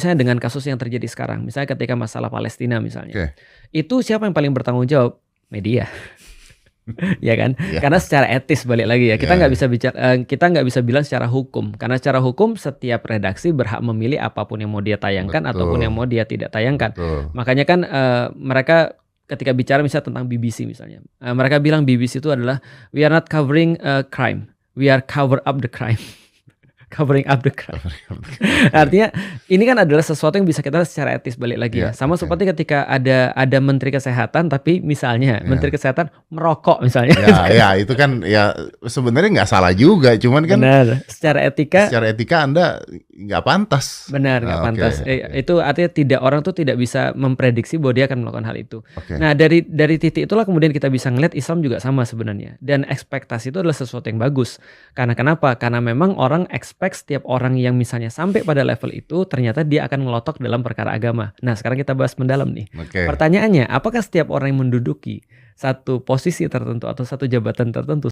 misalnya dengan kasus yang terjadi sekarang, misalnya ketika masalah Palestina misalnya, Oke. itu siapa yang paling bertanggung jawab? Media. Ya kan? Iya. Karena secara etis balik lagi ya, kita Iya, nggak iya. bisa kita nggak bisa bilang secara hukum, karena secara hukum setiap redaksi berhak memilih apapun yang mau dia tayangkan ataupun yang Betul, mau dia tidak tayangkan. betul. Makanya kan mereka ketika bicara misalnya tentang BBC misalnya, mereka bilang BBC itu adalah we are not covering crime, we are cover up the crime. Covering up the crime. Artinya ini kan adalah sesuatu yang bisa kita secara etis balik lagi ya. Iya, Sama oke. seperti ketika ada menteri kesehatan tapi misalnya Iya. menteri kesehatan merokok misalnya. Ya, itu kan ya sebenarnya nggak salah juga, cuman kan Benar, secara etika Anda nggak pantas. benar nggak Oke, pantas. oke. Itu artinya orang tuh tidak bisa memprediksi bahwa dia akan melakukan hal itu. Oke. Nah, dari titik itulah kemudian kita bisa ngeliat Islam juga sama sebenarnya. Dan ekspektasi itu adalah sesuatu yang bagus. Karena kenapa? Karena memang orang expect setiap orang yang misalnya sampai pada level itu ternyata dia akan ngelotok dalam perkara agama. Nah, sekarang kita bahas mendalam nih. Oke. Pertanyaannya, apakah setiap orang yang menduduki satu posisi tertentu atau satu jabatan tertentu